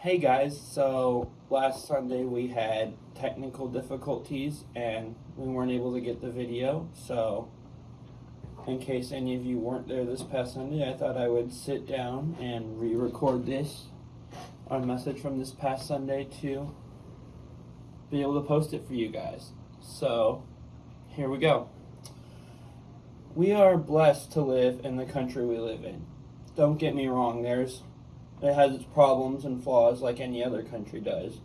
Hey guys, so last Sunday we had technical difficulties and we weren't able to get the video. So, in case any of you weren't there this past Sunday, I thought I would sit down and re record this, our message from this past Sunday, to be able to post it for you guys. So, here we go. We are blessed to live in the country we live in. Don't get me wrong, it has its problems and flaws like any other country does.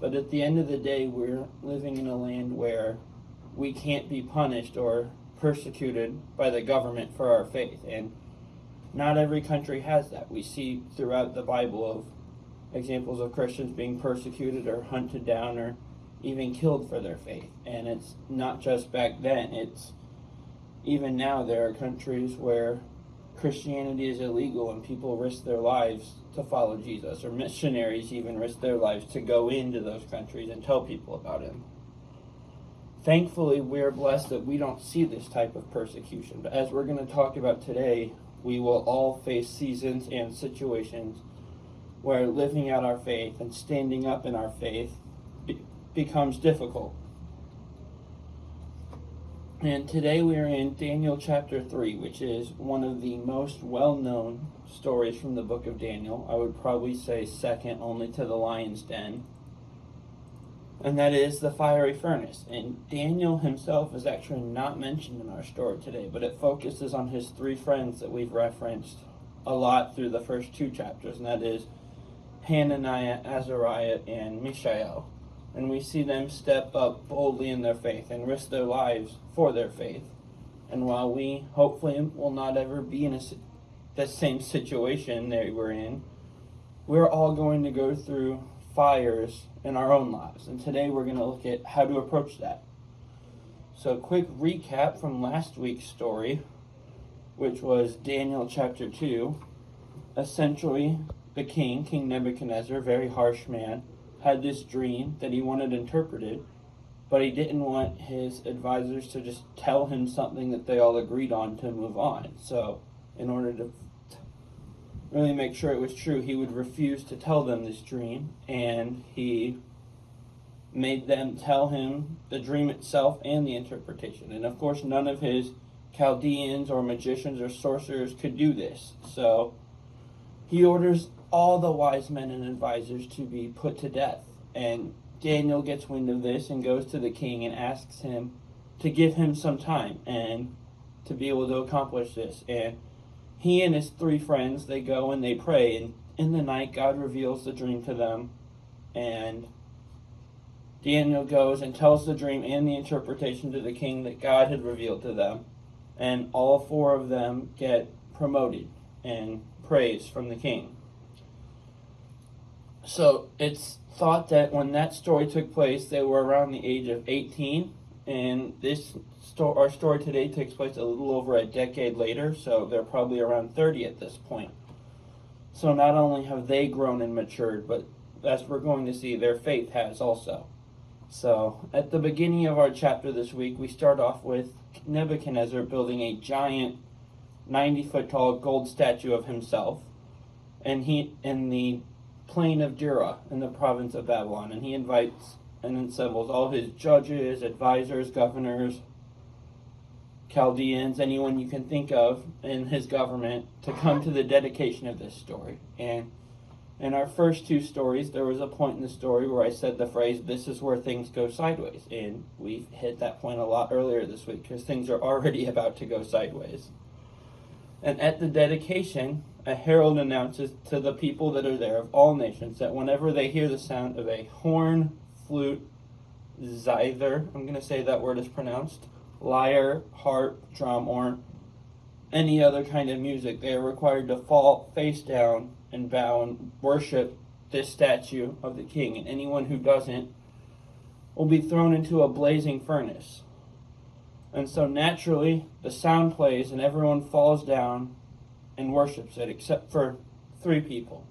But at the end of the day, we're living in a land where we can't be punished or persecuted by the government for our faith. And not every country has that. We see throughout the Bible of examples of Christians being persecuted or hunted down or even killed for their faith. And it's not just back then, it's even now there are countries where Christianity is illegal and people risk their lives to follow Jesus, or missionaries even risk their lives to go into those countries and tell people about him. Thankfully, we're blessed that we don't see this type of persecution. But as we're going to talk about today, we will all face seasons and situations where living out our faith and standing up in our faith becomes difficult. And today we are in Daniel chapter 3, which is one of the most well-known stories from the book of Daniel. I would probably say second only to the lion's den. And that is the fiery furnace. And Daniel himself is actually not mentioned in our story today, but it focuses on his three friends that we've referenced a lot through the first two chapters, and that is Hananiah, Azariah, and Mishael. And we see them step up boldly in their faith and risk their lives for their faith. And while we hopefully will not ever be in the same situation they were in, we're all going to go through fires in our own lives. And today we're going to look at how to approach that. So a quick recap from last week's story, which was Daniel chapter 2. Essentially, the king, King Nebuchadnezzar, very harsh man, had this dream that he wanted interpreted, but he didn't want his advisors to just tell him something that they all agreed on to move on. So in order to really make sure it was true, he would refuse to tell them this dream, and he made them tell him the dream itself and the interpretation. And of course, none of his Chaldeans or magicians or sorcerers could do this. So he orders all the wise men and advisors to be put to death. And Daniel gets wind of this and goes to the king and asks him to give him some time and to be able to accomplish this. And he and his three friends, they go and they pray. And in the night, God reveals the dream to them. And Daniel goes and tells the dream and the interpretation to the king that God had revealed to them. And all four of them get promoted and praise from the king. So it's thought that when that story took place, they were around the age of 18, and our story today takes place a little over a decade later, so they're probably around 30 at this point. So not only have they grown and matured, but as we're going to see, their faith has also. So at the beginning of our chapter this week, we start off with Nebuchadnezzar building a giant 90-foot tall gold statue of himself, and he in the plain of Dura in the province of Babylon, and he invites and assembles all his judges, advisors, governors, Chaldeans, anyone you can think of in his government to come to the dedication of this story. And in our first two stories, there was a point in the story where I said the phrase, "This is where things go sideways," and we hit that point a lot earlier this week because things are already about to go sideways. And at the dedication, a herald announces to the people that are there of all nations that whenever they hear the sound of a horn, flute, zither, I'm going to say that word is pronounced, lyre, harp, drum, or any other kind of music, they are required to fall face down and bow and worship this statue of the king. And anyone who doesn't will be thrown into a blazing furnace. And so naturally, the sound plays and everyone falls down and worships it, except for three people.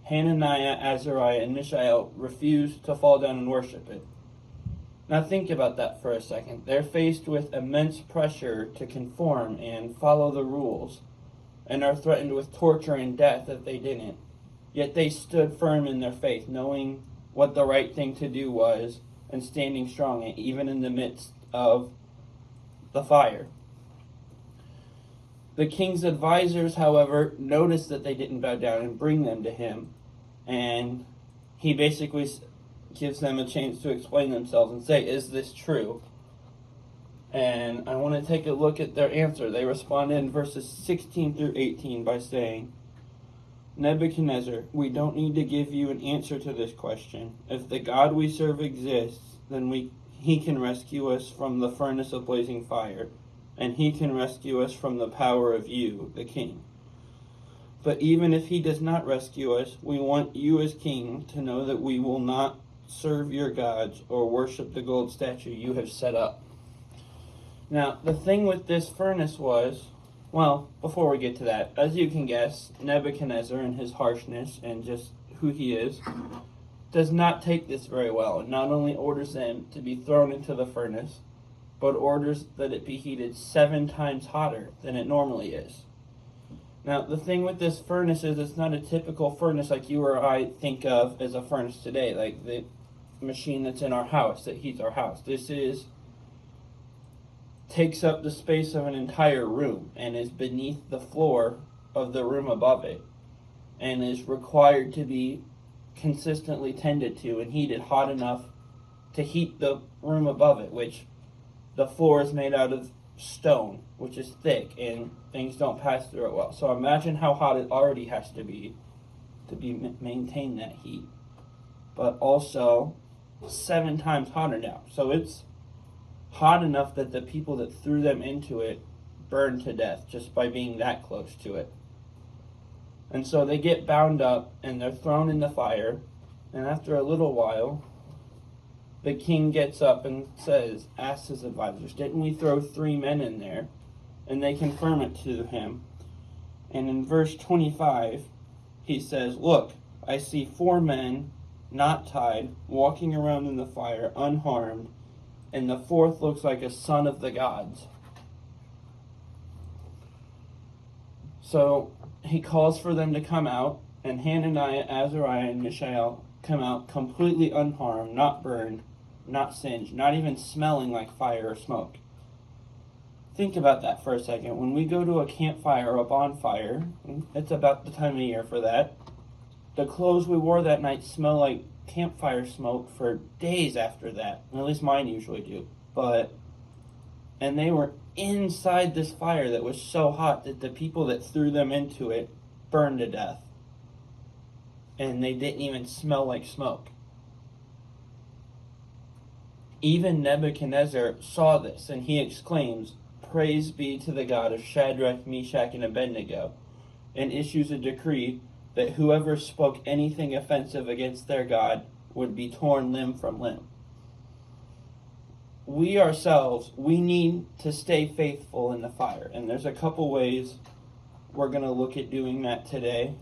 Hananiah, Azariah, and Mishael refuse to fall down and worship it. Now think about that for a second. They're faced with immense pressure to conform and follow the rules, and are threatened with torture and death if they didn't. Yet they stood firm in their faith, knowing what the right thing to do was, and standing strong, even in the midst of the fire. The king's advisors, however, noticed that they didn't bow down and bring them to him. And he basically gives them a chance to explain themselves and say, is this true? And I want to take a look at their answer. They responded in verses 16 through 18 by saying, Nebuchadnezzar, we don't need to give you an answer to this question. If the God we serve exists, then he can rescue us from the furnace of blazing fire, and he can rescue us from the power of you, the king. But even if he does not rescue us, we want you as king to know that we will not serve your gods or worship the gold statue you have set up. Now, the thing with this furnace was, well, before we get to that, as you can guess, Nebuchadnezzar and his harshness and just who he is, does not take this very well. It not only orders them to be thrown into the furnace, but orders that it be heated 7 times hotter than it normally is. Now, the thing with this furnace is it's not a typical furnace like you or I think of as a furnace today, like the machine that's in our house that heats our house. This takes up the space of an entire room and is beneath the floor of the room above it and is required to be consistently tended to and heated hot enough to heat the room above it, which the floor is made out of stone, which is thick and things don't pass through it well. So imagine how hot it already has to be maintain that heat, but also 7 times hotter now. So it's hot enough that the people that threw them into it burned to death just by being that close to it. And so they get bound up and they're thrown in the fire, and after a little while, the king gets up and asks his advisors, didn't we throw 3 men in there? And they confirm it to him. And in verse 25, he says, look, I see 4 men, not tied, walking around in the fire, unharmed, and the 4th looks like a son of the gods. So he calls for them to come out, and Hananiah, Azariah, and Mishael come out completely unharmed, not burned, not singed, not even smelling like fire or smoke. Think about that for a second. When we go to a campfire or a bonfire, it's about the time of year for that, the clothes we wore that night smell like campfire smoke for days after that. At least mine usually do. And they were inside this fire that was so hot that the people that threw them into it burned to death. And they didn't even smell like smoke. Even Nebuchadnezzar saw this, and he exclaims, Praise be to the God of Shadrach, Meshach, and Abednego, and issues a decree that whoever spoke anything offensive against their God would be torn limb from limb. We ourselves, we need to stay faithful in the fire. And there's a couple ways we're going to look at doing that today.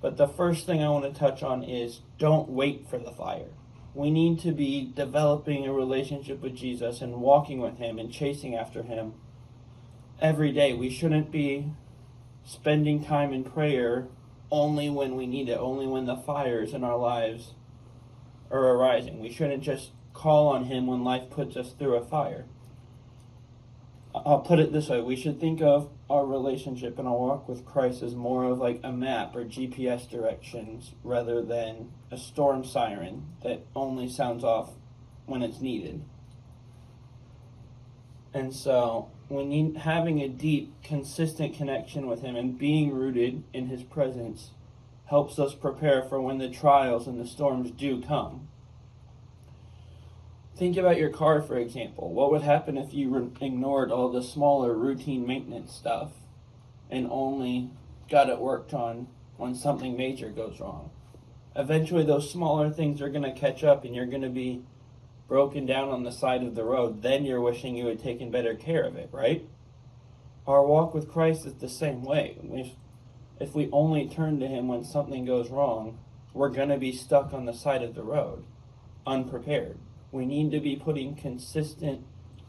But the first thing I want to touch on is don't wait for the fire. We need to be developing a relationship with Jesus and walking with him and chasing after him every day. We shouldn't be spending time in prayer only when we need it, only when the fires in our lives are arising. We shouldn't just call on him when life puts us through a fire. I'll put it this way. We should think of our relationship and our walk with Christ as more of like a map or GPS directions rather than a storm siren that only sounds off when it's needed. And so we need having a deep, consistent connection with him and being rooted in his presence helps us prepare for when the trials and the storms do come. Think about your car, for example. What would happen if you ignored all the smaller routine maintenance stuff and only got it worked on when something major goes wrong? Eventually those smaller things are going to catch up and you're going to be broken down on the side of the road. Then you're wishing you had taken better care of it, right? Our walk with Christ is the same way. If we only turn to him when something goes wrong, we're going to be stuck on the side of the road, unprepared. We need to be putting consistent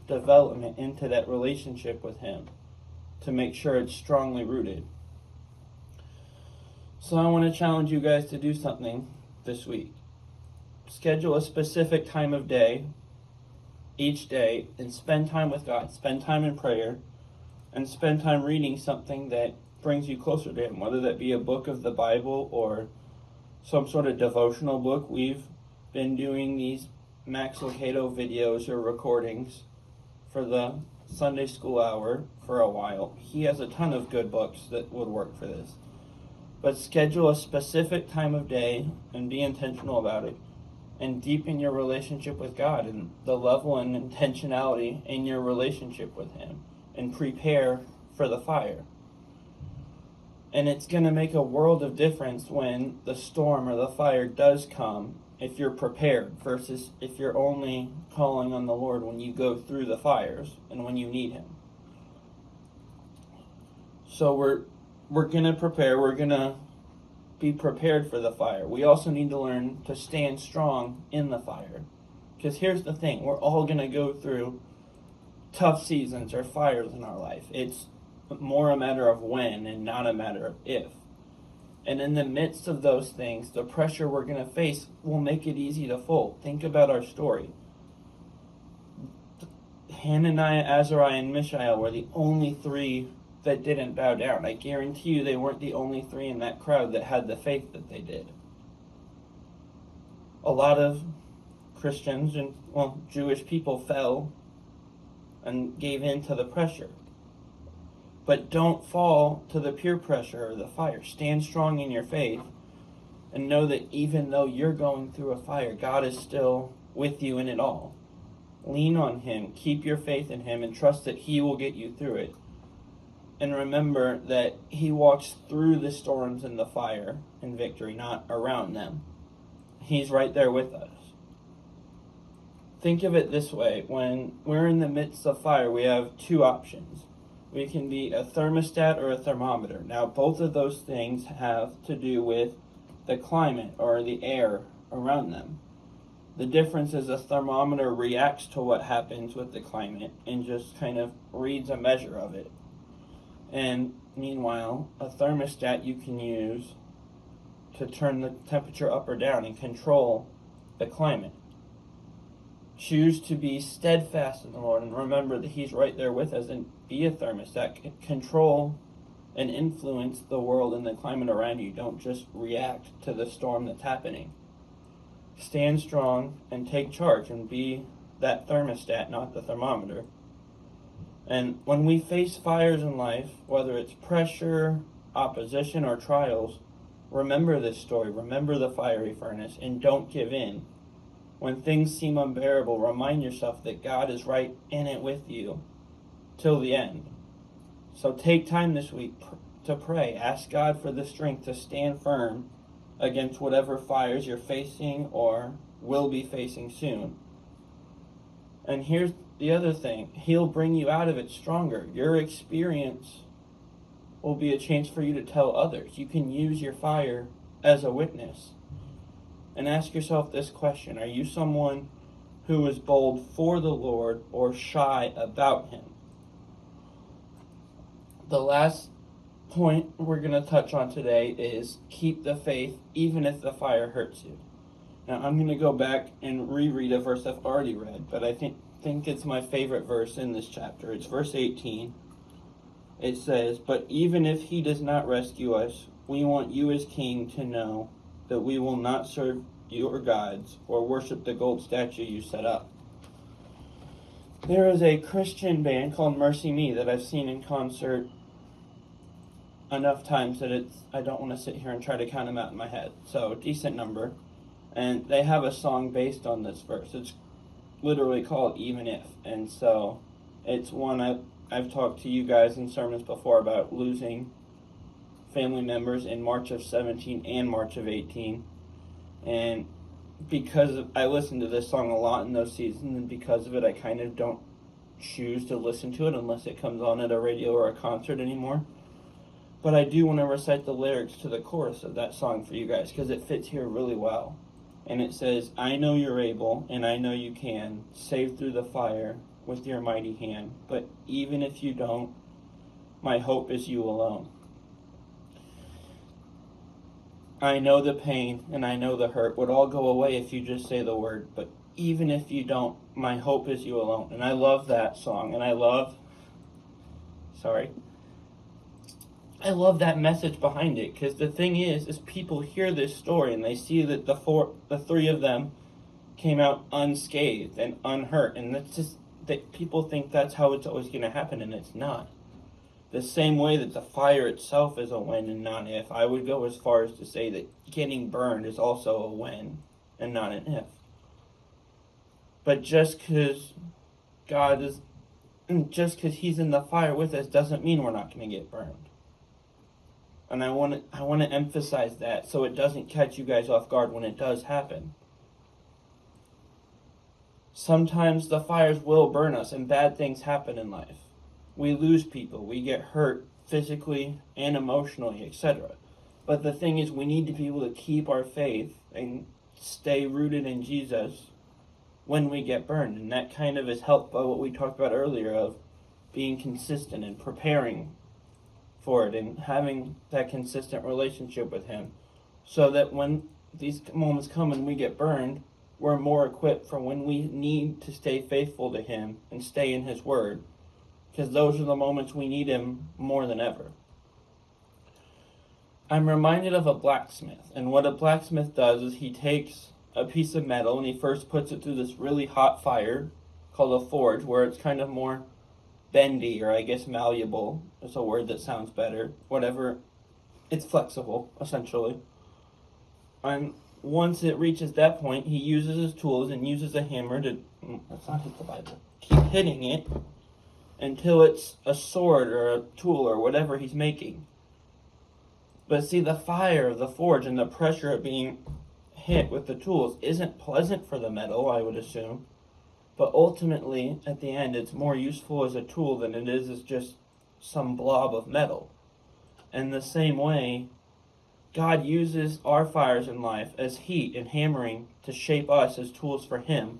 development into that relationship with him to make sure it's strongly rooted. So I want to challenge you guys to do something this week. Schedule a specific time of day each day and spend time with God. Spend time in prayer and spend time reading something that brings you closer to Him, whether that be a book of the Bible or some sort of devotional book. We've been doing these Max Lucado videos or recordings for the Sunday school hour for a while. He has a ton of good books that would work for this. But schedule a specific time of day and be intentional about it, and deepen your relationship with God and the level and intentionality in your relationship with Him, and prepare for the fire. And it's going to make a world of difference when the storm or the fire does come, if you're prepared, versus if you're only calling on the Lord when you go through the fires and when you need Him. So we're going to prepare. We're going to be prepared for the fire. We also need to learn to stand strong in the fire. Because here's the thing, we're all going to go through tough seasons or fires in our life. It's more a matter of when and not a matter of if. And in the midst of those things, the pressure we're going to face will make it easy to fold. Think about our story. Hananiah, Azariah, and Mishael were the only three that didn't bow down. I guarantee you they weren't the only three in that crowd that had the faith that they did. A lot of Christians and, Jewish people fell and gave in to the pressure. But don't fall to the peer pressure or the fire. Stand strong in your faith and know that even though you're going through a fire, God is still with you in it all. Lean on Him, keep your faith in Him, and trust that He will get you through it. And remember that He walks through the storms and the fire in victory, not around them. He's right there with us. Think of it this way. When we're in the midst of fire, we have two options. We can be a thermostat or a thermometer. Now, both of those things have to do with the climate or the air around them. The difference is a thermometer reacts to what happens with the climate and just kind of reads a measure of it. And meanwhile, a thermostat you can use to turn the temperature up or down and control the climate. Choose to be steadfast in the Lord and remember that He's right there with us, and be a thermostat. Control and influence the world and the climate around you. Don't just react to the storm that's happening. Stand strong and take charge and be that thermostat, not the thermometer. And when we face fires in life, whether it's pressure, opposition, or trials, remember this story. Remember the fiery furnace and don't give in. When things seem unbearable, remind yourself that God is right in it with you till the end. So take time this week to pray. Ask God for the strength to stand firm against whatever fires you're facing or will be facing soon. And here's the other thing. He'll bring you out of it stronger. Your experience will be a chance for you to tell others. You can use your fire as a witness. And ask yourself this question. Are you someone who is bold for the Lord or shy about Him? The last point we're going to touch on today is keep the faith even if the fire hurts you. Now I'm going to go back and reread a verse I've already read, but I think it's my favorite verse in this chapter. It's verse 18. It says, "But even if He does not rescue us, we want you as king to know that we will not serve your gods or worship the gold statue you set up." There is a Christian band called Mercy Me that I've seen in concert enough times that I don't want to sit here and try to count them out in my head. So, a decent number. And they have a song based on this verse. It's literally called Even If. And so, it's one I've talked to you guys in sermons before about losing family members in March of 17 and March of 18. And because I listened to this song a lot in those seasons, and because of it, I kind of don't choose to listen to it unless it comes on at a radio or a concert anymore. But I do want to recite the lyrics to the chorus of that song for you guys, because it fits here really well. And it says, "I know you're able, and I know you can, save through the fire with your mighty hand. But even if you don't, my hope is you alone." I know the pain and I know the hurt would all go away if you just say the word, but even if you don't, my hope is you alone. And I love that song, and I love that message behind it, because the thing is people hear this story and they see that the three of them came out unscathed and unhurt, and that's just that people think that's how it's always going to happen, and it's not. The same way that the fire itself is a when and not if, I would go as far as to say that getting burned is also a when and not an if. But just because He's in the fire with us doesn't mean we're not going to get burned. And I want to emphasize that so it doesn't catch you guys off guard when it does happen. Sometimes the fires will burn us and bad things happen in life. We lose people, we get hurt physically and emotionally, etc. But the thing is, we need to be able to keep our faith and stay rooted in Jesus when we get burned. And that kind of is helped by what we talked about earlier of being consistent and preparing for it and having that consistent relationship with Him, so that when these moments come and we get burned, we're more equipped for when we need to stay faithful to Him and stay in His Word, because those are the moments we need Him more than ever. I'm reminded of a blacksmith, and what a blacksmith does is he takes a piece of metal and he first puts it through this really hot fire called a forge, where it's kind of more bendy, or I guess malleable is a word that sounds better. Whatever, it's flexible, essentially. And once it reaches that point, he uses his tools and uses a hammer to, let's not hit the Bible, keep hitting it until it's a sword or a tool or whatever he's making. But see, the fire of the forge and the pressure of being hit with the tools isn't pleasant for the metal, I would assume. But ultimately, at the end, it's more useful as a tool than it is as just some blob of metal. And the same way, God uses our fires in life as heat and hammering to shape us as tools for Him.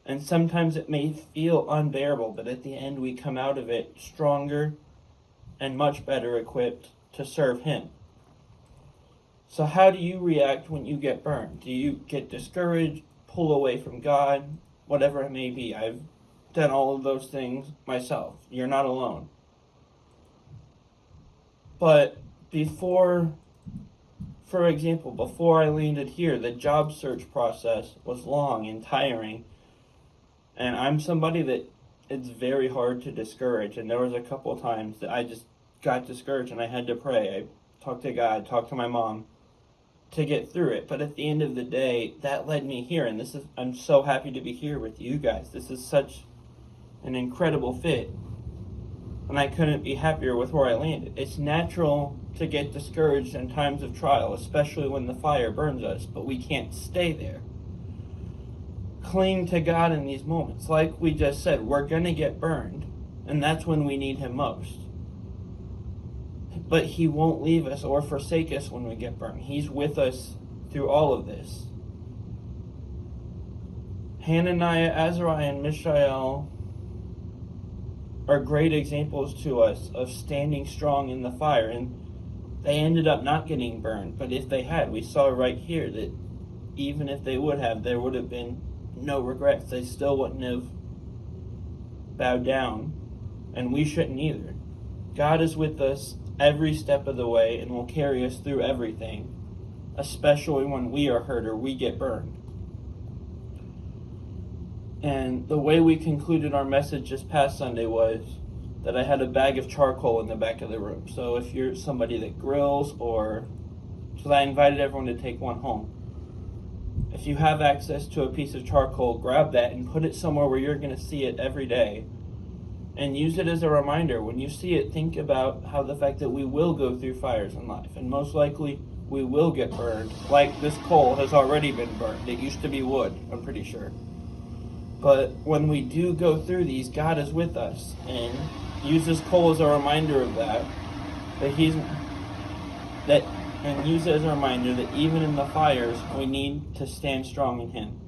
And sometimes it may feel unbearable, but at the end we come out of it stronger and much better equipped to serve Him. So how do you react when you get burned? Do you get discouraged, pull away from God, whatever it may be? I've done all of those things myself. You're not alone. But for example, before I landed here, the job search process was long and tiring. And I'm somebody that it's very hard to discourage. And there was a couple times that I just got discouraged and I had to pray. I talked to God, talked to my mom to get through it. But at the end of the day, that led me here. And I'm so happy to be here with you guys. This is such an incredible fit. And I couldn't be happier with where I landed. It's natural to get discouraged in times of trial, especially when the fire burns us, but we can't stay there. Cling to God in these moments. Like we just said, we're going to get burned, and that's when we need Him most. But He won't leave us or forsake us when we get burned. He's with us through all of this. Hananiah, Azariah, and Mishael are great examples to us of standing strong in the fire, and they ended up not getting burned. But if they had, we saw right here that even if they would have, there would have been no regrets. They still wouldn't have bowed down, and we shouldn't either. God is with us every step of the way and will carry us through everything, especially when we are hurt or we get burned. And the way we concluded our message this past Sunday was that I had a bag of charcoal in the back of the room. So if you're somebody that grills so I invited everyone to take one home. If you have access to a piece of charcoal, grab that and put it somewhere where you're going to see it every day. And use it as a reminder. When you see it, think about how the fact that we will go through fires in life. And most likely, we will get burned. Like this coal has already been burned. It used to be wood, I'm pretty sure. But when we do go through these, God is with us. And use this coal as a reminder of that. And use it as a reminder that even in the fires, we need to stand strong in Him.